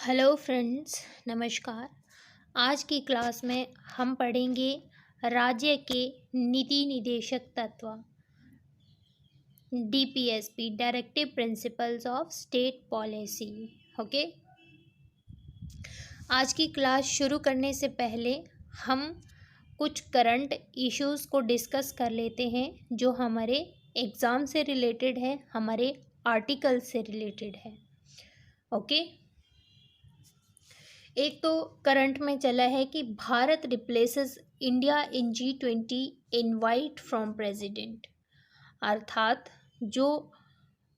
Hello friends, नमस्कार। आज की क्लास में हम पढ़ेंगे राज्य के नीति निदेशक तत्व DPSP directive principles of state policy. Okay, आज की क्लास शुरू करने से पहले हम कुछ करंट इश्यूज़ को डिस्कस कर लेते हैं जो हमारे एग्ज़ाम से रिलेटेड है, हमारे आर्टिकल से रिलेटेड है। ओके, एक तो करंट में चला है कि Bharat replaces India in G20 invite from president, अर्थात जो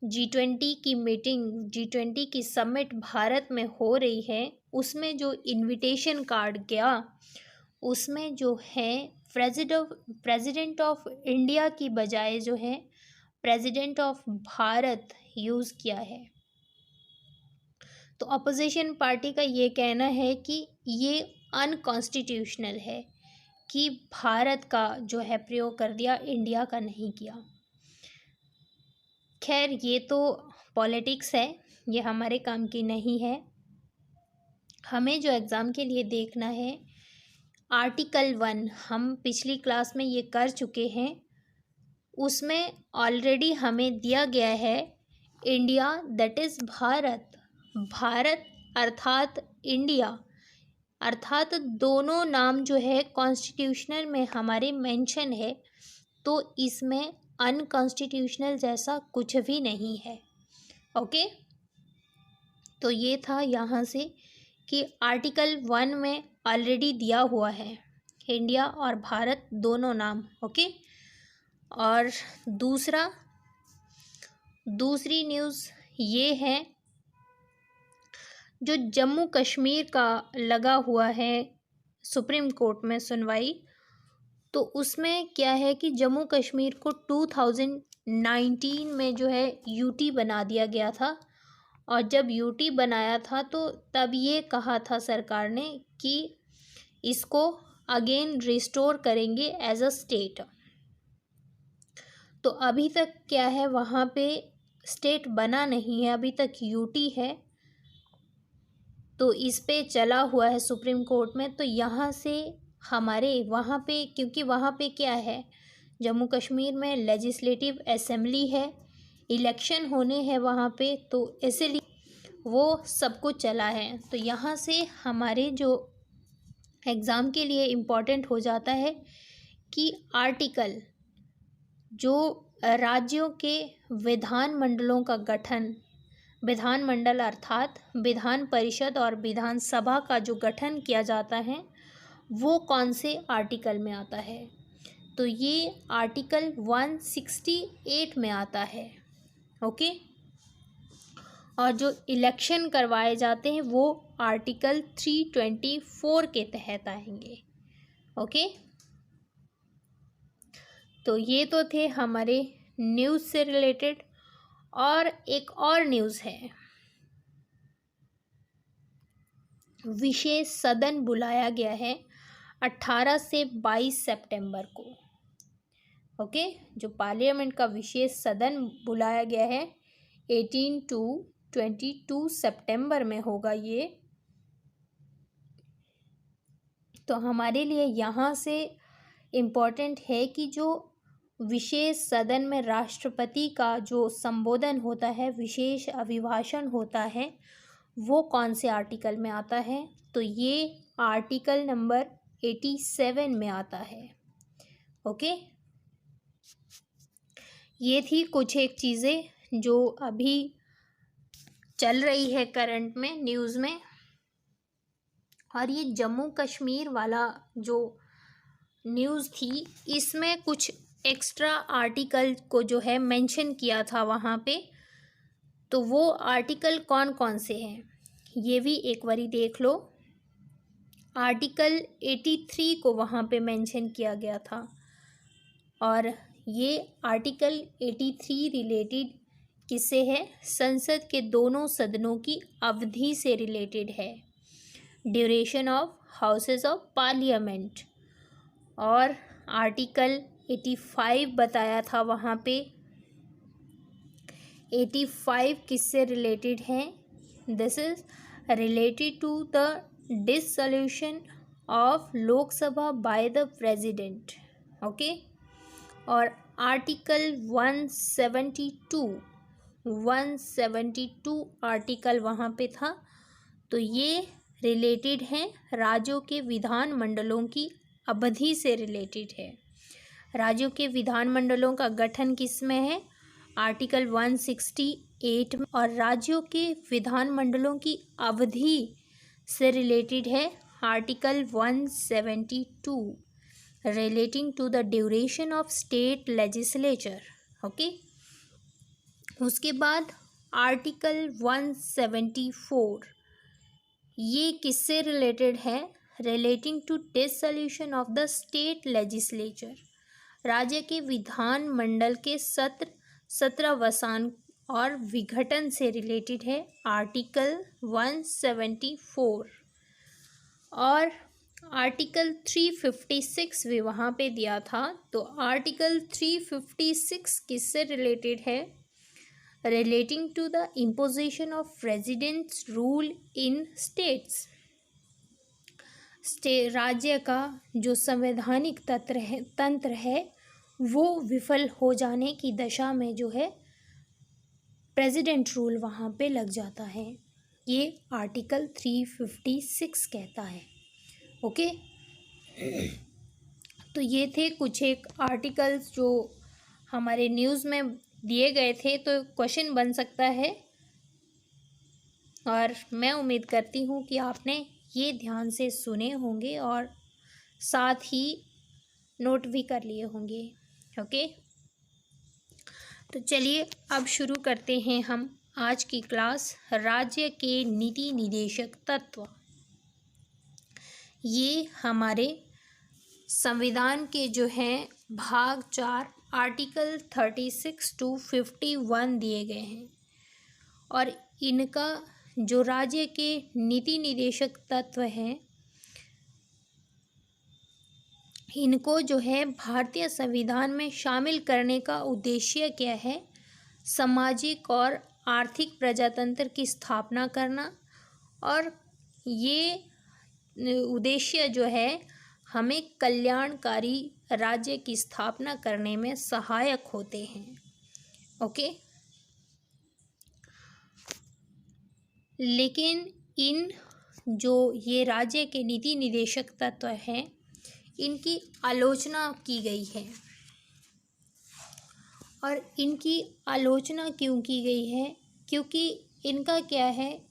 G20 की मीटिंग, G20 की समिट भारत में हो रही है, उसमें जो इनविटेशन कार्ड गया उसमें जो है प्रेसिडेंट ऑफ इंडिया की बजाय जो है प्रेसिडेंट ऑफ भारत यूज़ किया है। तो अपोजिशन पार्टी का ये कहना है कि ये अनकॉन्स्टिट्यूशनल है कि भारत का जो है प्रयोग कर दिया, इंडिया का नहीं किया। खैर, ये तो पॉलिटिक्स है, ये हमारे काम की नहीं है। हमें जो एग्ज़ाम के लिए देखना है आर्टिकल 1, हम पिछली क्लास में ये कर चुके हैं। उसमें ऑलरेडी हमें दिया गया है India that is Bharat, Bharat अर्थात इंडिया, अर्थात दोनों नाम जो है कॉन्स्टिट्यूशनल में हमारे मेंशन है, तो इसमें अनकॉन्स्टिट्यूशनल जैसा कुछ भी नहीं है। ओके, तो ये था यहाँ से कि आर्टिकल 1 में ऑलरेडी दिया हुआ है इंडिया और भारत दोनों नाम। ओके, और दूसरी न्यूज़ ये है जो जम्मू कश्मीर का लगा हुआ है सुप्रीम कोर्ट में सुनवाई, तो उसमें क्या है कि जम्मू कश्मीर को 2019 में जो है यूटी बना दिया गया था। और जब यूटी बनाया था तो तब ये कहा था सरकार ने कि इसको अगेन रिस्टोर करेंगे एज अ स्टेट। तो अभी तक क्या है, वहाँ पे स्टेट बना नहीं है, अभी तक यूटी है, तो इस पे चला हुआ है सुप्रीम कोर्ट में। तो यहाँ से हमारे वहाँ पे, क्योंकि वहाँ पे क्या है, जम्मू कश्मीर में लेजिस्लेटिव असेंबली है, इलेक्शन होने हैं वहाँ पे, तो इसलिए वो सब कुछ चला है। तो यहाँ से हमारे जो एग्ज़ाम के लिए इम्पोर्टेंट हो जाता है कि आर्टिकल जो राज्यों के विधानमंडलों का गठन, विधानमंडल अर्थात विधान परिषद और विधानसभा का जो गठन किया जाता है वो कौन से आर्टिकल में आता है, तो ये आर्टिकल 168 में आता है। ओके, और जो इलेक्शन करवाए जाते हैं वो आर्टिकल 324 के तहत आएंगे। ओके, तो ये तो थे हमारे न्यूज़ से रिलेटेड। और एक और न्यूज़ है, विशेष सदन बुलाया गया है 18 से 22 सितंबर को। ओके, जो पार्लियामेंट का विशेष सदन बुलाया गया है 18 to 22 सितंबर में होगा ये। तो हमारे लिए यहाँ से इम्पोर्टेंट है कि जो विशेष सदन में राष्ट्रपति का जो संबोधन होता है, विशेष अभिभाषण होता है, वो कौन से आर्टिकल में आता है, तो ये आर्टिकल नंबर 87 में आता है। ओके, ये थी कुछ एक चीज़ें जो अभी चल रही है करंट में, न्यूज़ में। और ये जम्मू कश्मीर वाला जो न्यूज़ थी, इसमें कुछ एक्स्ट्रा आर्टिकल को जो है मेंशन किया था वहाँ पे, तो वो आर्टिकल कौन कौन से हैं ये भी एक बारी देख लो। आर्टिकल 83 को वहाँ पे मेंशन किया गया था, और ये आर्टिकल 83 रिलेटेड किससे है, संसद के दोनों सदनों की अवधि से रिलेटेड है, duration of houses of parliament. और आर्टिकल 85 बताया था वहाँ पे, 85 किससे रिलेटेड है, this is related to the dissolution of Lok Sabha by the President. Okay, और आर्टिकल 172 आर्टिकल वहाँ पे था। तो ये रिलेटेड है राज्यों के विधानमंडलों की अवधि से रिलेटेड है। राज्यों के विधानमंडलों का गठन किस में है? आर्टिकल 168 में। और राज्यों के विधानमंडलों की अवधि से रिलेटेड है article 172 relating to the duration of state legislature. Okay, उसके बाद आर्टिकल 174 ये किससे रिलेटेड है? Relating to dissolution of the state legislature. राज्य के विधानमंडल के सत्रावसान और विघटन से रिलेटेड है आर्टिकल 174। और आर्टिकल 356 भी वहाँ पे दिया था। तो आर्टिकल 356 किससे रिलेटेड है? Relating to the imposition of president's rule in states. राज्य का जो संवैधानिक तंत्र है वो विफल हो जाने की दशा में जो है प्रेसिडेंट रूल वहाँ पे लग जाता है। ये आर्टिकल 356 कहता है। ओके, तो ये थे कुछ एक आर्टिकल्स जो हमारे न्यूज़ में दिए गए थे। तो क्वेश्चन बन सकता है और मैं उम्मीद करती हूँ कि आपने ये ध्यान से सुने होंगे और साथ ही नोट भी कर लिए होंगे। ओके, तो चलिए अब शुरू करते हैं हम आज की क्लास। राज्य के नीति निदेशक तत्व। ये हमारे संविधान के जो हैं भाग 4 आर्टिकल 36 to 51 दिए गए हैं। और इनका जो राज्य के नीति निदेशक तत्व हैं इनको जो है भारतीय संविधान में शामिल करने का उद्देश्य क्या है? सामाजिक और आर्थिक प्रजातंत्र की स्थापना करना। और ये उद्देश्य जो है हमें कल्याणकारी राज्य की स्थापना करने में सहायक होते हैं। ओके, लेकिन इन जो ये राज्य के नीति निदेशक तत्व हैं इनकी आलोचना की गई है। और इनकी आलोचना क्यों की गई है? क्योंकि इनका क्या है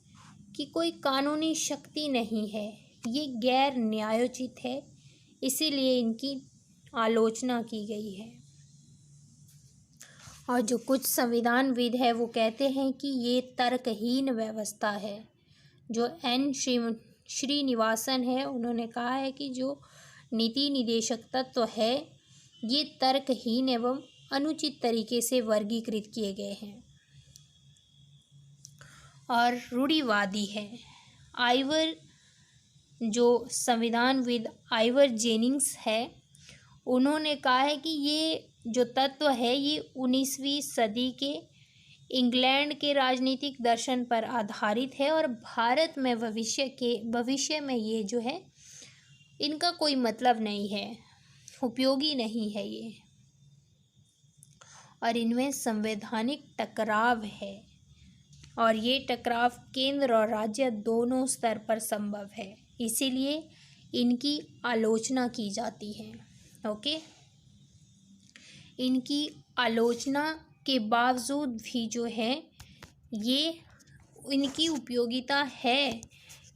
कि कोई कानूनी शक्ति नहीं है, ये गैर न्यायोचित है, इसीलिए इनकी आलोचना की गई है। और जो कुछ संविधानविद है वो कहते हैं कि ये तर्कहीन व्यवस्था है। जो एन श्रीनिवासन है उन्होंने कहा है कि जो नीति निदेशक तत्व है ये तर्कहीन एवं अनुचित तरीके से वर्गीकृत किए गए हैं और रूढ़िवादी है। आइवर जो संविधानविद आइवर जेनिंग्स है उन्होंने कहा है कि ये जो तत्व है ये 19वीं सदी के इंग्लैंड के राजनीतिक दर्शन पर आधारित है और भारत में भविष्य में ये जो है इनका कोई मतलब नहीं है, उपयोगी नहीं है ये। और इनमें संवैधानिक टकराव है और ये टकराव केंद्र और राज्य दोनों स्तर पर संभव है, इसीलिए इनकी आलोचना की जाती है। ओके, इनकी आलोचना के बावजूद भी जो है ये इनकी उपयोगिता है।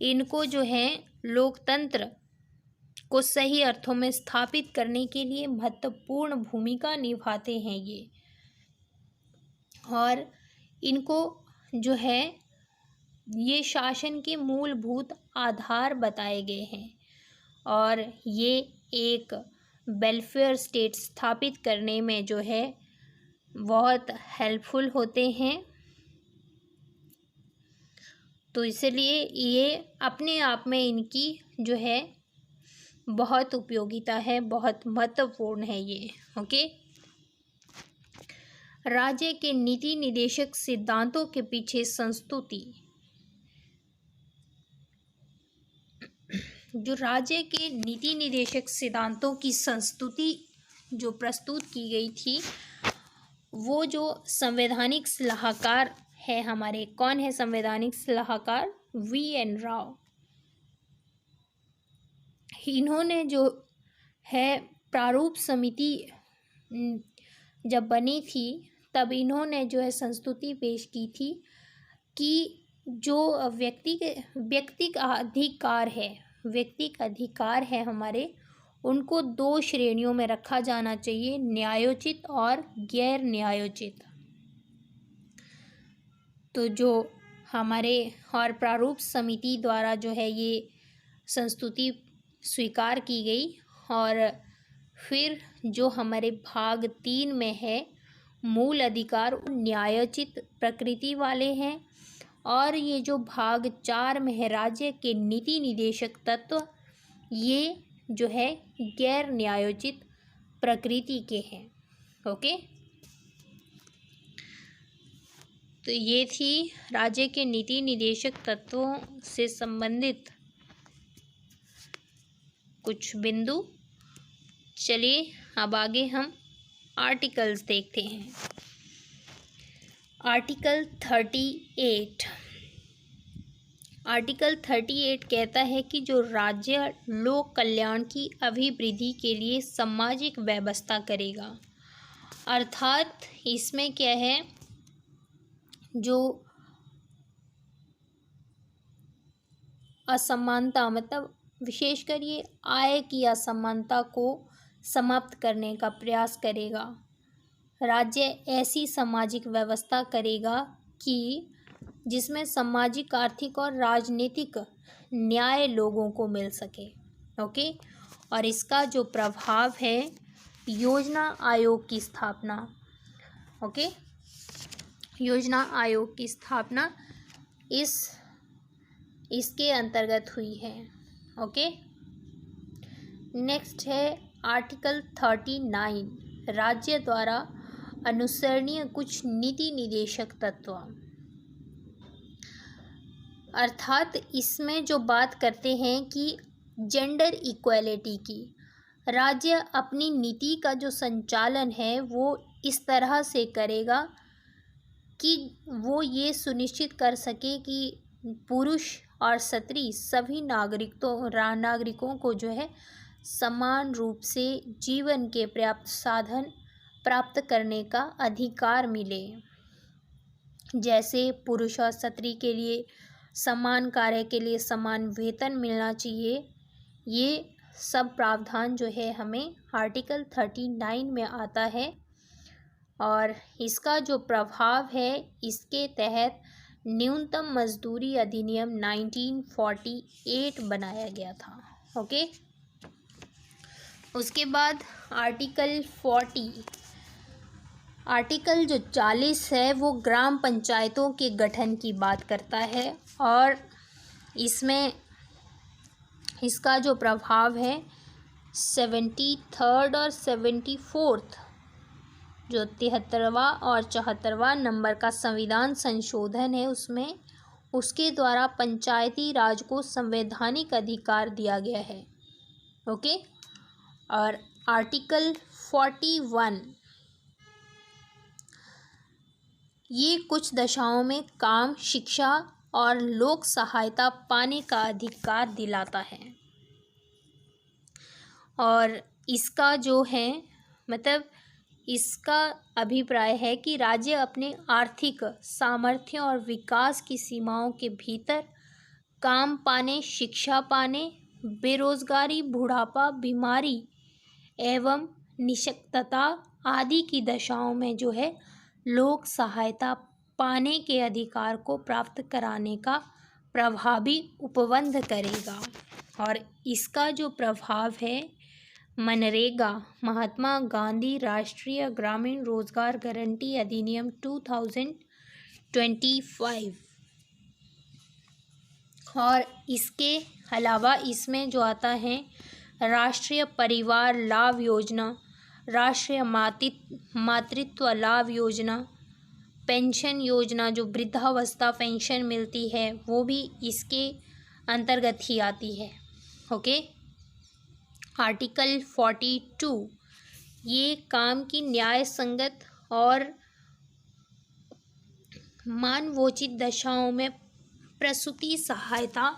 इनको जो है लोकतंत्र को सही अर्थों में स्थापित करने के लिए महत्वपूर्ण भूमिका निभाते हैं ये। और इनको जो है ये शासन के मूलभूत आधार बताए गए हैं और ये एक वेलफेयर स्टेट स्थापित करने में जो है बहुत हेल्पफुल होते हैं। तो इसलिए ये अपने आप में इनकी जो है बहुत उपयोगिता है, बहुत महत्वपूर्ण है ये। ओके, राज्य के नीति निदेशक सिद्धांतों के पीछे संस्तुति। जो राज्य के नीति निर्देशक सिद्धांतों की संस्तुति जो प्रस्तुत की गई थी, वो जो संवैधानिक सलाहकार है हमारे, कौन है संवैधानिक सलाहकार? VN राव। इन्होंने जो है प्रारूप समिति जब बनी थी तब इन्होंने जो है संस्तुति पेश की थी कि जो व्यक्तिक अधिकार है हमारे, उनको 2 श्रेणियों में रखा जाना चाहिए, न्यायोचित और गैर न्यायोचित। तो जो हमारे और प्रारूप समिति द्वारा जो है ये संस्तुति स्वीकार की गई। और फिर जो हमारे भाग 3 में है, मूल अधिकार न्यायोचित प्रकृति वाले हैं, और ये जो भाग 4 में है, राज्य के नीति निर्देशक तत्व, ये जो है गैर न्यायोचित प्रकृति के हैं। ओके, तो ये थी राज्य के नीति निर्देशक तत्वों से संबंधित कुछ बिंदु। चलिए अब आगे हम आर्टिकल्स देखते हैं। आर्टिकल 38 कहता है कि जो राज्य लोक कल्याण की अभिवृद्धि के लिए सामाजिक व्यवस्था करेगा। अर्थात इसमें क्या है, जो असमानता, मतलब विशेषकर ये आय की असमानता को समाप्त करने का प्रयास करेगा। राज्य ऐसी सामाजिक व्यवस्था करेगा कि जिसमें सामाजिक, आर्थिक और राजनीतिक न्याय लोगों को मिल सके। ओके, और इसका जो प्रभाव है, योजना आयोग की स्थापना। ओके, योजना आयोग की स्थापना इसके अंतर्गत हुई है। ओके, नेक्स्ट है आर्टिकल 39, राज्य द्वारा अनुसरणीय कुछ नीति निर्देशक तत्व। अर्थात इसमें जो बात करते हैं कि जेंडर इक्वालिटी की, राज्य अपनी नीति का जो संचालन है वो इस तरह से करेगा कि वो ये सुनिश्चित कर सके कि पुरुष और स्त्री सभी नागरिकों को जो है समान रूप से जीवन के पर्याप्त साधन प्राप्त करने का अधिकार मिले। जैसे पुरुष और स्त्री के लिए समान कार्य के लिए समान वेतन मिलना चाहिए। ये सब प्रावधान जो है हमें आर्टिकल 39 में आता है। और इसका जो प्रभाव है, इसके तहत न्यूनतम मजदूरी अधिनियम 1948 बनाया गया था। ओके, उसके बाद आर्टिकल 40 है, वो ग्राम पंचायतों के गठन की बात करता है। और इसमें इसका जो प्रभाव है 73rd और 74th जो 73वां और 74वां नंबर का संविधान संशोधन है, उसके द्वारा पंचायती राज को संवैधानिक अधिकार दिया गया है। ओके, और आर्टिकल 41, ये कुछ दशाओं में काम, शिक्षा और लोक सहायता पाने का अधिकार दिलाता है। और इसका जो है, मतलब इसका अभिप्राय है कि राज्य अपने आर्थिक सामर्थ्य और विकास की सीमाओं के भीतर काम पाने, शिक्षा पाने, बेरोजगारी, बुढ़ापा, बीमारी एवं निशक्तता आदि की दशाओं में जो है लोक सहायता पाने के अधिकार को प्राप्त कराने का प्रभावी उपबंध करेगा। और इसका जो प्रभाव है, मनरेगा, महात्मा गांधी राष्ट्रीय ग्रामीण रोजगार गारंटी अधिनियम 2025, और इसके अलावा इसमें जो आता है राष्ट्रीय परिवार लाभ योजना, राष्ट्रीय मातृत्व लाभ योजना, पेंशन योजना, जो वृद्धावस्था पेंशन मिलती है वो भी इसके अंतर्गत ही आती है। ओके। आर्टिकल 42 ये काम की न्याय संगत और मानवोचित दशाओं में प्रसूति सहायता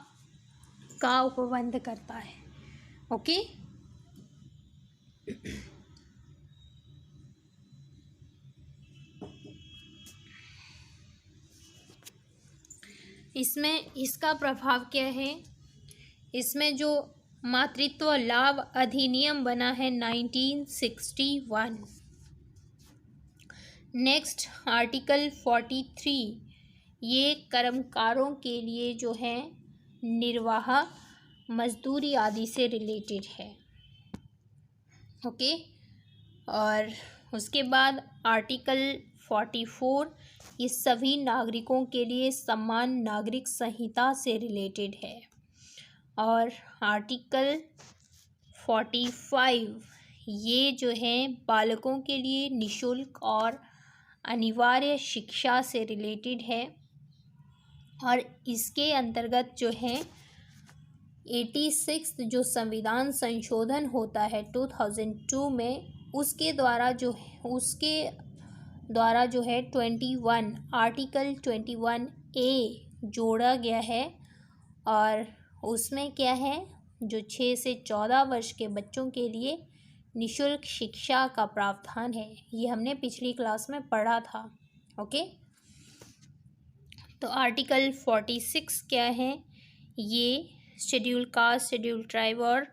का उपबंध करता है। ओके। इसमें इसका प्रभाव क्या है? इसमें जो मातृत्व लाभ अधिनियम बना है 1961। नेक्स्ट आर्टिकल 43 ये कर्मकारों के लिए जो है निर्वाह मजदूरी आदि से रिलेटेड है। ओके। और उसके बाद आर्टिकल 44 ये सभी नागरिकों के लिए समान नागरिक संहिता से रिलेटेड है। और आर्टिकल 45 ये जो है बालकों के लिए निशुल्क और अनिवार्य शिक्षा से रिलेटेड है। और इसके अंतर्गत जो है 86 जो संविधान संशोधन होता है 2002 में, उसके द्वारा जो है 21 आर्टिकल 21A जोड़ा गया है। और उसमें क्या है, जो 6 से 14 वर्ष के बच्चों के लिए निशुल्क शिक्षा का प्रावधान है। ये हमने पिछली क्लास में पढ़ा था। ओके। तो आर्टिकल 46 क्या है? ये शेड्यूल कास्ट, शेड्यूल ट्राइब और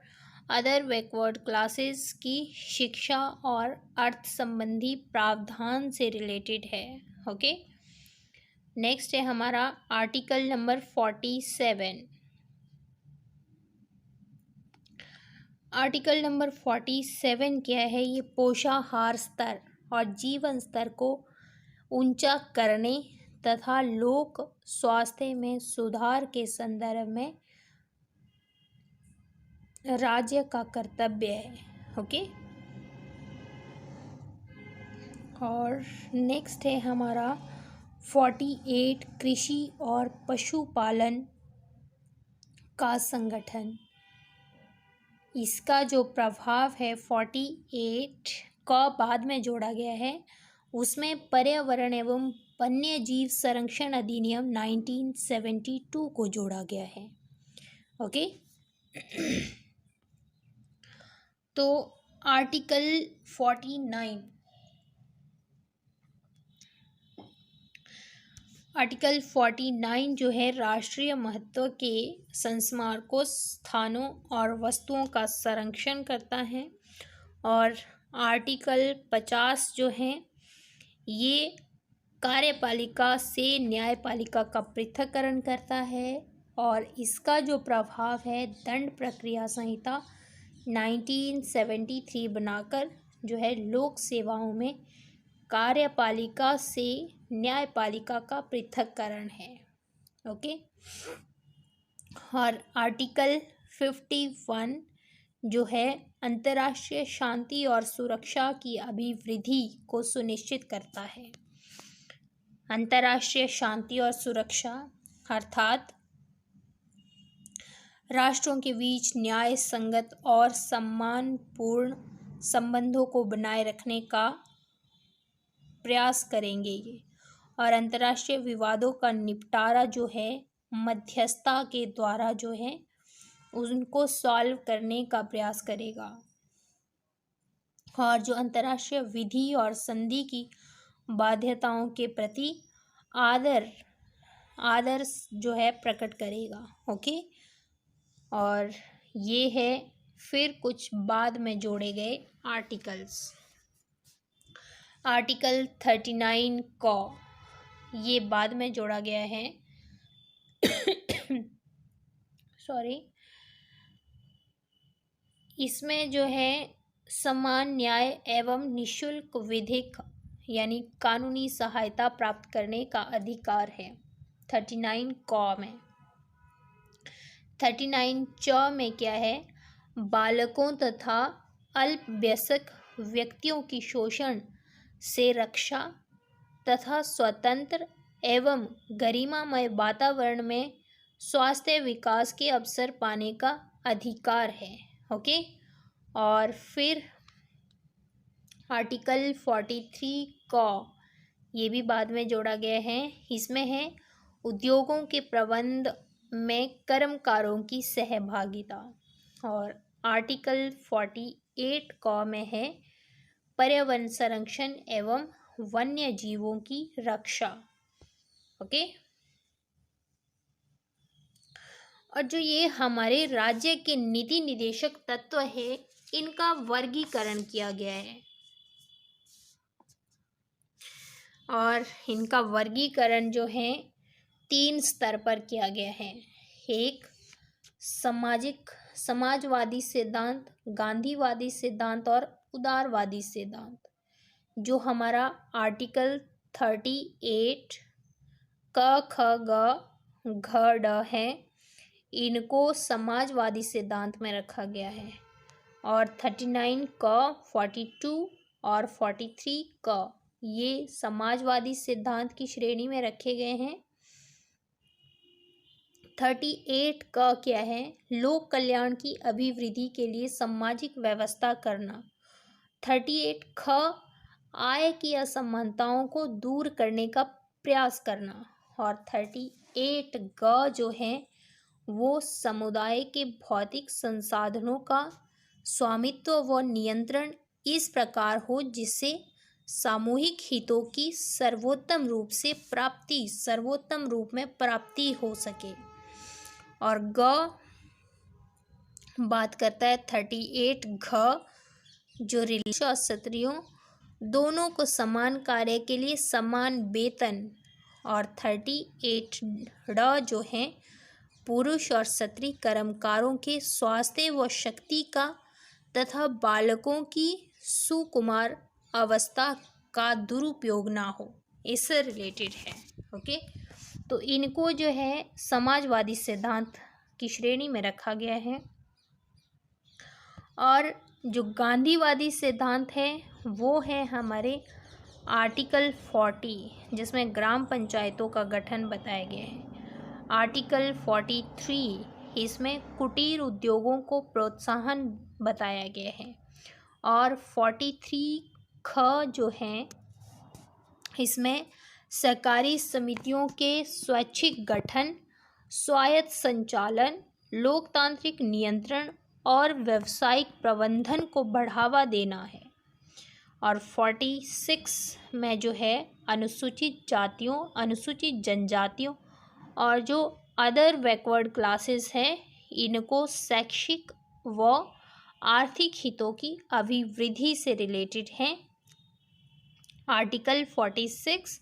अदर बैकवर्ड क्लासेस की शिक्षा और अर्थ संबंधी प्रावधान से रिलेटेड है। ओके। नेक्स्ट है हमारा आर्टिकल नंबर 47। आर्टिकल नंबर 47 क्या है? ये पोषाहार स्तर और जीवन स्तर को ऊंचा करने तथा लोक स्वास्थ्य में सुधार के संदर्भ में राज्य का कर्तव्य है। ओके। और नेक्स्ट है हमारा 48 कृषि और पशुपालन का संगठन। इसका जो प्रभाव है 48 का बाद में जोड़ा गया है, उसमें पर्यावरण एवं वन्य जीव संरक्षण अधिनियम 1972 को जोड़ा गया है। ओके। तो आर्टिकल 49 आर्टिकल 49 जो है राष्ट्रीय महत्व के संस्मारकों, स्थानों और वस्तुओं का संरक्षण करता है। और आर्टिकल 50 जो है ये कार्यपालिका से न्यायपालिका का पृथक्करण करता है। और इसका जो प्रभाव है दंड प्रक्रिया संहिता 1973 बनाकर जो है लोक सेवाओं में कार्यपालिका से न्यायपालिका का पृथक्करण है। ओके। और आर्टिकल 51 जो है अंतर्राष्ट्रीय शांति और सुरक्षा की अभिवृद्धि को सुनिश्चित करता है। अंतर्राष्ट्रीय शांति और सुरक्षा अर्थात राष्ट्रों के बीच न्याय संगत और सम्मानपूर्ण संबंधों को बनाए रखने का प्रयास करेंगे ये। और अंतर्राष्ट्रीय विवादों का निपटारा जो है मध्यस्थता के द्वारा जो है उनको सॉल्व करने का प्रयास करेगा। और जो अंतर्राष्ट्रीय विधि और संधि की बाध्यताओं के प्रति आदर जो है प्रकट करेगा। ओके। और ये है फिर कुछ बाद में जोड़े गए आर्टिकल्स। आर्टिकल 39 को ये बाद में जोड़ा गया है सॉरी। इसमें जो है समान न्याय एवं निशुल्क विधिक यानी कानूनी सहायता प्राप्त करने का अधिकार है 39 क में। 39 च में क्या है? बालकों तथा अल्पवयस्क व्यक्तियों की शोषण से रक्षा तथा स्वतंत्र एवं गरिमामय वातावरण में स्वास्थ्य विकास के अवसर पाने का अधिकार है। ओके। और फिर आर्टिकल 43 क ये भी बाद में जोड़ा गया है। इसमें है उद्योगों के प्रबंध में कर्मकारों की सहभागिता। और आर्टिकल 48 क में है पर्यावरण संरक्षण एवं वन्य जीवों की रक्षा। ओके। और जो ये हमारे राज्य के नीति निदेशक तत्व है, इनका वर्गीकरण किया गया है। और इनका वर्गीकरण जो है 3 स्तर पर किया गया है। एक समाजवादी सिद्धांत, गांधीवादी सिद्धांत और उदारवादी सिद्धांत। जो हमारा आर्टिकल 38 क ख ग घ ड है, इनको समाजवादी सिद्धांत में रखा गया है। और 39 क, 42 और 43 क ये समाजवादी सिद्धांत की श्रेणी में रखे गए हैं। 38 का क्या है? लोक कल्याण की अभिवृद्धि के लिए सामाजिक व्यवस्था करना। 38 ख आय की असमानताओं को दूर करने का प्रयास करना। और 38 ग जो है वो समुदाय के भौतिक संसाधनों का स्वामित्व व नियंत्रण इस प्रकार हो जिससे सामूहिक हितों की सर्वोत्तम रूप में प्राप्ति हो सके। और ग बात करता है 38 घ जो रिलीजियस और क्षत्रियों दोनों को समान कार्य के लिए समान वेतन। और 38 ड जो है पुरुष और स्त्री कर्मकारों के स्वास्थ्य व शक्ति का तथा बालकों की सुकुमार अवस्था का दुरुपयोग ना हो, इससे रिलेटेड है। ओके। तो इनको जो है समाजवादी सिद्धांत की श्रेणी में रखा गया है। और जो गांधीवादी सिद्धांत है वो है हमारे आर्टिकल 40 जिसमें ग्राम पंचायतों का गठन बताया गया है। आर्टिकल 43 इसमें कुटीर उद्योगों को प्रोत्साहन बताया गया है। और 43 ख जो है इसमें सहकारी समितियों के स्वैच्छिक गठन, स्वायत्त संचालन, लोकतांत्रिक नियंत्रण और व्यावसायिक प्रबंधन को बढ़ावा देना है। और 46 में जो है अनुसूचित जातियों, अनुसूचित जनजातियों और जो अदर बैकवर्ड क्लासेस हैं इनको शैक्षिक व आर्थिक हितों की अभिवृद्धि से रिलेटेड हैं। आर्टिकल 46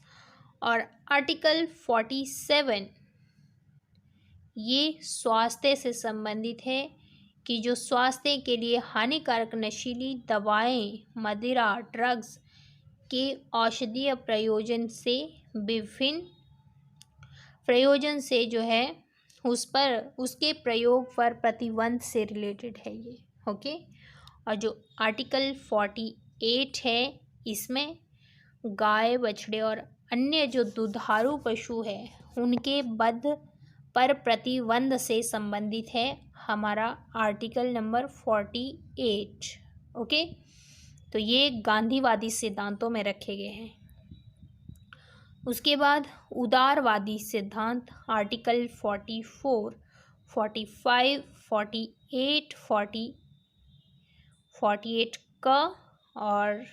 और आर्टिकल 47 ये स्वास्थ्य से संबंधित है कि जो स्वास्थ्य के लिए हानिकारक नशीली दवाएं, मदिरा, ड्रग्स के औषधीय प्रयोजन से जो है उसके प्रयोग पर प्रतिबंध से रिलेटेड है ये। ओके। और जो आर्टिकल 48 है इसमें गाय, बछड़े और अन्य जो दुधारू पशु है उनके वध पर प्रतिबंध से संबंधित है हमारा आर्टिकल नंबर 48। ओके। तो ये गांधीवादी सिद्धांतों में रखे गए हैं। उसके बाद उदारवादी सिद्धांत आर्टिकल 44, 45, 48, 48 का और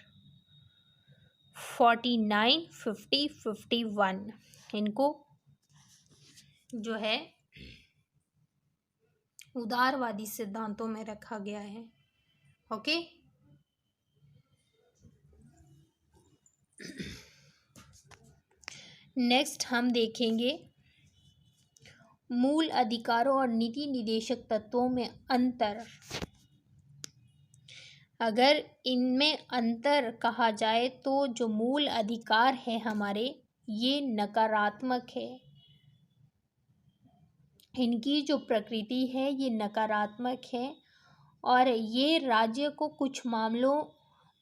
49, 50, 51 इनको जो है उदारवादी सिद्धांतों में रखा गया है। ओके। नेक्स्ट हम देखेंगे मूल अधिकारों और नीति निदेशक तत्वों में अंतर। अगर इनमें अंतर कहा जाए तो जो मूल अधिकार है हमारे ये नकारात्मक है। इनकी जो प्रकृति है ये नकारात्मक है और ये राज्य को कुछ मामलों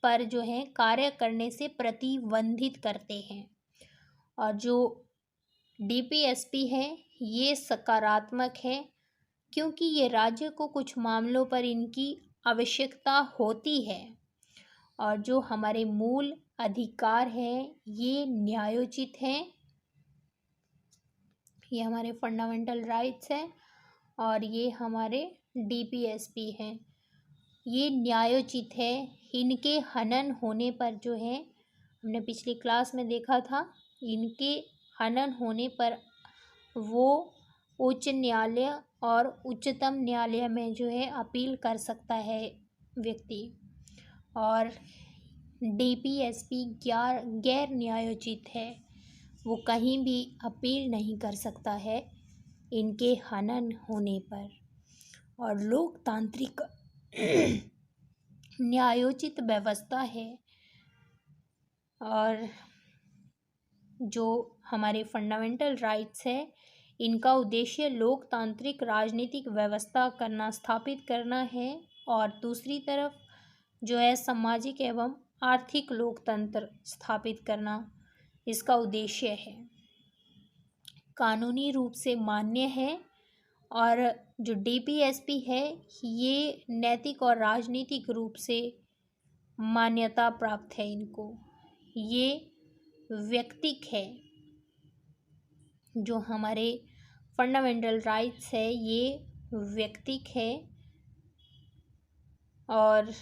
पर जो है कार्य करने से प्रतिबंधित करते हैं। और जो डीपीएसपी है ये सकारात्मक है, क्योंकि ये राज्य को कुछ मामलों पर इनकी आवश्यकता होती है। और जो हमारे मूल अधिकार हैं ये न्यायोचित हैं, ये हमारे फंडामेंटल राइट्स हैं और ये हमारे डीपीएसपी हैं। ये न्यायोचित है। इनके हनन होने पर जो है, हमने पिछली क्लास में देखा था, इनके हनन होने पर वो उच्च न्यायालय और उच्चतम न्यायालय में जो है अपील कर सकता है व्यक्ति। और डीपीएसपी गैर न्यायोचित है, वो कहीं भी अपील नहीं कर सकता है इनके हनन होने पर। और लोकतांत्रिक न्यायोचित व्यवस्था है और जो हमारे फंडामेंटल राइट्स है, इनका उद्देश्य लोकतांत्रिक राजनीतिक व्यवस्था करना, स्थापित करना है। और दूसरी तरफ जो है सामाजिक एवं आर्थिक लोकतंत्र स्थापित करना इसका उद्देश्य है। कानूनी रूप से मान्य है। और जो डीपीएसपी है ये नैतिक और राजनीतिक रूप से मान्यता प्राप्त है। इनको ये व्यक्तिक है। जो हमारे फंडामेंटल राइट्स है ये व्यक्तिक है। और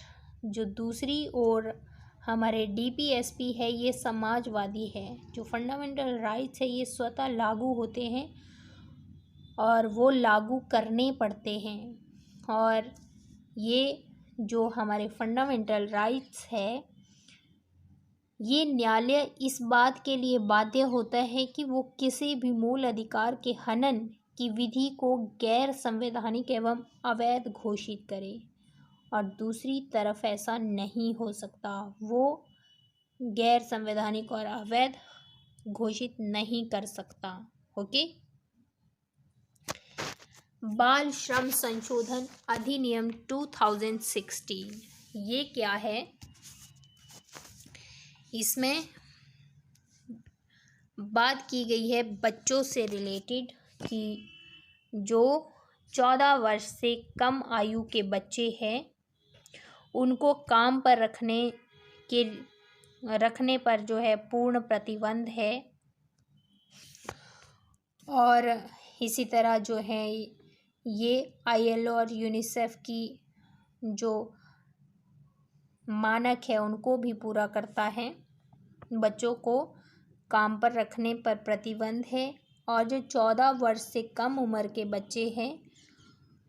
जो दूसरी ओर हमारे डीपीएसपी है ये समाजवादी है। जो फंडामेंटल राइट्स है ये स्वतः लागू होते हैं और वो लागू करने पड़ते हैं। और ये जो हमारे फंडामेंटल राइट्स है ये न्यायालय इस बात के लिए बाध्य होता है कि वो किसी भी मूल अधिकार के हनन की विधि को गैर संवैधानिक एवं अवैध घोषित करे। और दूसरी तरफ ऐसा नहीं हो सकता, वो गैर संवैधानिक और अवैध घोषित नहीं कर सकता। ओके। बाल श्रम संशोधन अधिनियम 2016 ये क्या है? इसमें बात की गई है बच्चों से रिलेटेड कि जो 14 वर्ष से कम आयु के बच्चे हैं उनको काम पर रखने पर जो है पूर्ण प्रतिबंध है। और इसी तरह जो है ये आईएलओ और यूनिसेफ की जो मानक है उनको भी पूरा करता है। बच्चों को काम पर रखने पर प्रतिबंध है। और जो 14 वर्ष से कम उम्र के बच्चे हैं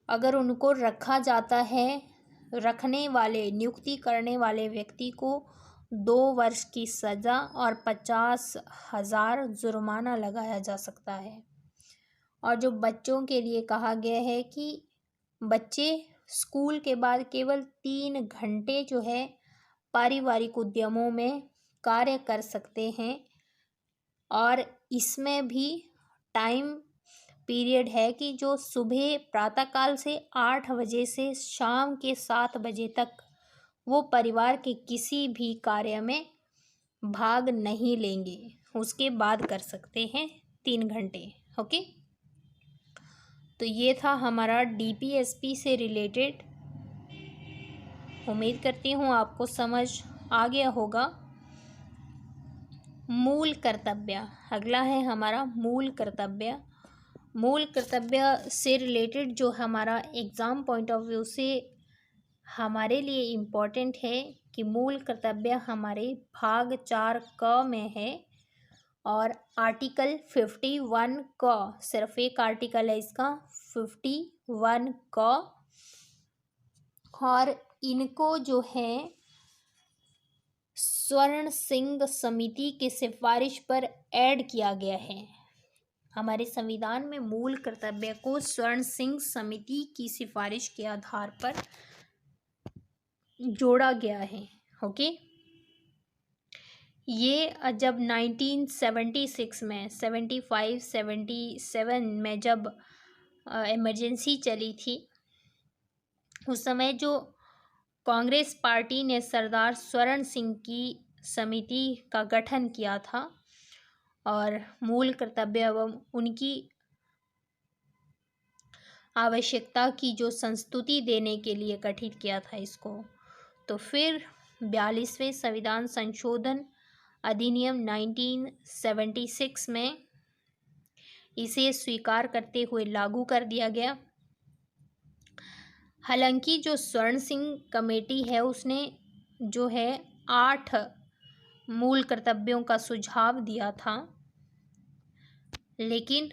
अगर उनको रखा जाता है, रखने वाले नियुक्ति करने वाले व्यक्ति को 2 वर्ष की सज़ा और 50,000 जुर्माना लगाया जा सकता है। और जो बच्चों के लिए कहा गया है कि बच्चे स्कूल के बाद केवल 3 घंटे जो है पारिवारिक उद्यमों में कार्य कर सकते हैं। और इसमें भी टाइम पीरियड है कि जो सुबह प्रातःकाल से 8 बजे से शाम के 7 बजे तक वो परिवार के किसी भी कार्य में भाग नहीं लेंगे, उसके बाद कर सकते हैं 3 घंटे। ओके। तो ये था हमारा डीपीएसपी से रिलेटेड। उम्मीद करती हूँ आपको समझ आ गया होगा। मूल कर्तव्य अगला है हमारा मूल कर्तव्य। मूल कर्तव्य से रिलेटेड जो हमारा एग्ज़ाम पॉइंट ऑफ व्यू से हमारे लिए इम्पोर्टेंट है कि मूल कर्तव्य हमारे भाग 4 क में है। और आर्टिकल 51 क, सिर्फ एक आर्टिकल है इसका 51 क। और इनको जो है स्वर्ण सिंह समिति की सिफारिश पर ऐड किया गया है। हमारे संविधान में मूल कर्तव्य को स्वर्ण सिंह समिति की सिफारिश के आधार पर जोड़ा गया है। ओके। ये जब 1976 में 77 में जब इमरजेंसी चली थी उस समय जो कांग्रेस पार्टी ने सरदार स्वर्ण सिंह की समिति का गठन किया था और मूल कर्तव्य एवं उनकी आवश्यकता की जो संस्तुति देने के लिए गठित किया था इसको। तो फिर 42वें संविधान संशोधन अधिनियम 1976 में इसे स्वीकार करते हुए लागू कर दिया गया। हालांकि जो स्वर्ण सिंह कमेटी है उसने जो है 8 मूल कर्तव्यों का सुझाव दिया था, लेकिन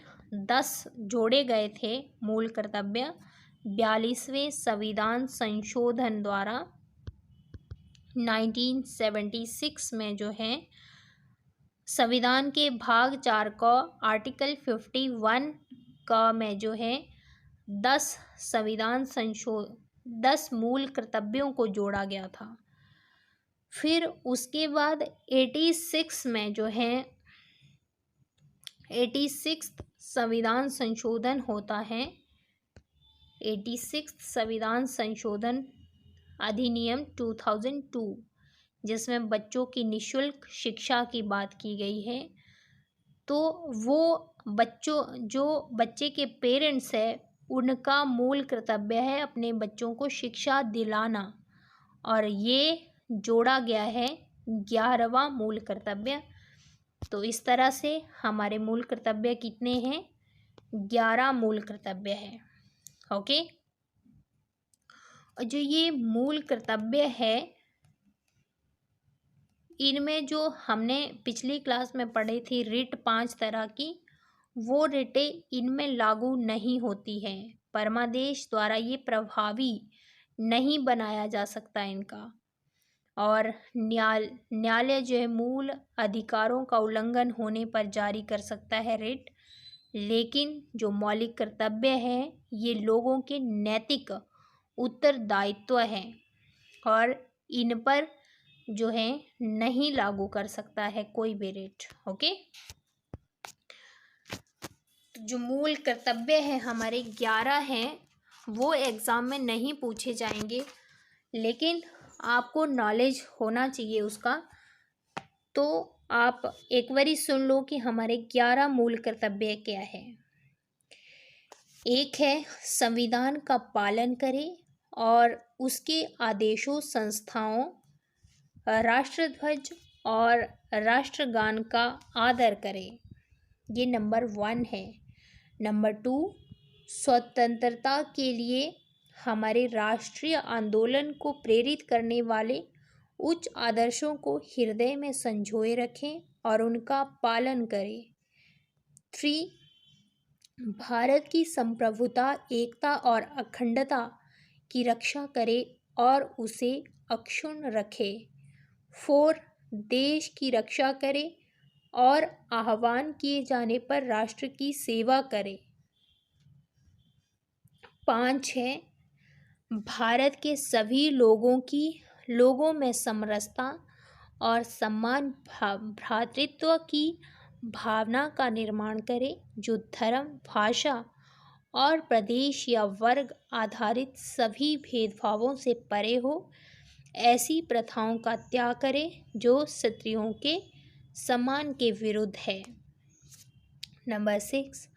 10 जोड़े गए थे मूल कर्तव्य 42वें संविधान संशोधन द्वारा 1976 में जो है संविधान के भाग 4 का आर्टिकल 51 का में जो है 10 मूल कर्तव्यों को जोड़ा गया था। फिर उसके बाद 86 में जो है 86 संविधान संशोधन होता है, 86 संविधान संशोधन अधिनियम 2002, जिसमें बच्चों की निःशुल्क शिक्षा की बात की गई है। तो वो बच्चे के पेरेंट्स है उनका मूल कर्तव्य है अपने बच्चों को शिक्षा दिलाना, और ये जोड़ा गया है 11वां मूल कर्तव्य। तो इस तरह से हमारे मूल कर्तव्य कितने हैं? 11 मूल कर्तव्य है। ओके, और जो ये मूल कर्तव्य है इनमें जो हमने पिछली क्लास में पढ़ी थी रिट 5 तरह की, वो रिटें इनमें लागू नहीं होती हैं। परमादेश द्वारा ये प्रभावी नहीं बनाया जा सकता इनका, और न्यायालय जो है मूल अधिकारों का उल्लंघन होने पर जारी कर सकता है रिट, लेकिन जो मौलिक कर्तव्य है ये लोगों के नैतिक उत्तरदायित्व हैं और इन पर जो है नहीं लागू कर सकता है कोई भी रिट। ओके, जो मूल कर्तव्य है हमारे 11 हैं, वो एग्ज़ाम में नहीं पूछे जाएंगे, लेकिन आपको नॉलेज होना चाहिए उसका। तो आप एक बारी सुन लो कि हमारे 11 मूल कर्तव्य क्या है। एक है संविधान का पालन करें और उसके आदेशों, संस्थाओं, राष्ट्रध्वज और राष्ट्रगान का आदर करें, ये नंबर 1 है। नंबर 2, स्वतंत्रता के लिए हमारे राष्ट्रीय आंदोलन को प्रेरित करने वाले उच्च आदर्शों को हृदय में संजोए रखें और उनका पालन करें। 3, भारत की संप्रभुता, एकता और अखंडता की रक्षा करें और उसे अक्षुण्ण रखें। 4, देश की रक्षा करें और आह्वान किए जाने पर राष्ट्र की सेवा करें। 5 है भारत के सभी लोगों में समरसता और सम्मान, भ्रातृत्व की भावना का निर्माण करें, जो धर्म, भाषा और प्रदेश या वर्ग आधारित सभी भेदभावों से परे हो। ऐसी प्रथाओं का त्याग करें जो स्त्रियों के सम्मान के विरुद्ध है। नंबर 6,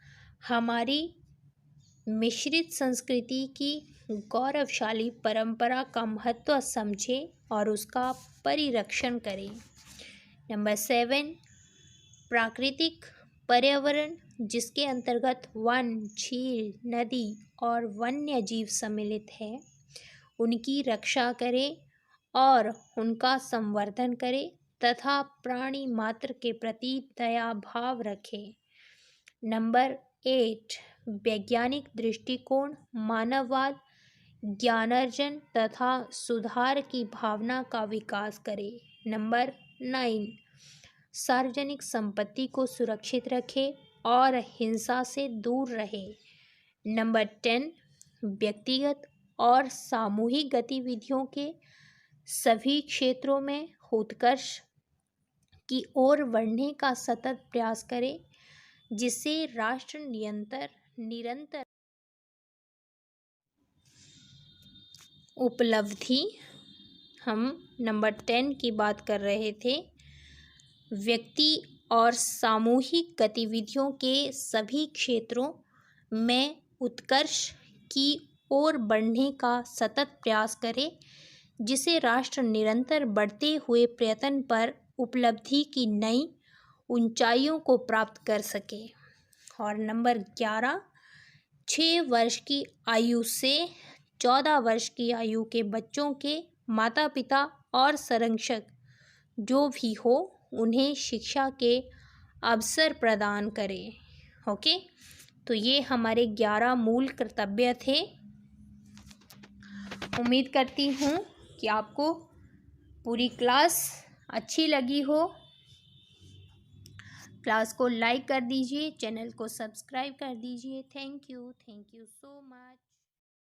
हमारी मिश्रित संस्कृति की गौरवशाली परंपरा का महत्व समझें और उसका परिरक्षण करें। नंबर 7, प्राकृतिक पर्यावरण जिसके अंतर्गत वन, झील, नदी और वन्य जीव सम्मिलित हैं, उनकी रक्षा करें और उनका संवर्धन करें तथा प्राणी मात्र के प्रति दया भाव रखें। नंबर 8, वैज्ञानिक दृष्टिकोण, मानववाद, ज्ञानार्जन तथा सुधार की भावना का विकास करें। नंबर 9, सार्वजनिक संपत्ति को सुरक्षित रखें और हिंसा से दूर रहे। नंबर 10, व्यक्तिगत और सामूहिक गतिविधियों के सभी क्षेत्रों में उत्कर्ष की ओर बढ़ने का सतत प्रयास करें, जिससे राष्ट्र निरंतर उपलब्धि। हम नंबर 10 की बात कर रहे थे। व्यक्ति और सामूहिक गतिविधियों के सभी क्षेत्रों में उत्कर्ष की ओर बढ़ने का सतत प्रयास करे, जिसे राष्ट्र निरंतर बढ़ते हुए प्रयत्न पर उपलब्धि की नई ऊंचाइयों को प्राप्त कर सके। और नंबर 11, 6 वर्ष की आयु से 14 वर्ष की आयु के बच्चों के माता पिता और संरक्षक जो भी हो, उन्हें शिक्षा के अवसर प्रदान करें। ओके, तो ये हमारे 11 मूल कर्तव्य थे। उम्मीद करती हूँ कि आपको पूरी क्लास अच्छी लगी हो। क्लास को लाइक कर दीजिए, चैनल को सब्सक्राइब कर दीजिए। Thank you so much.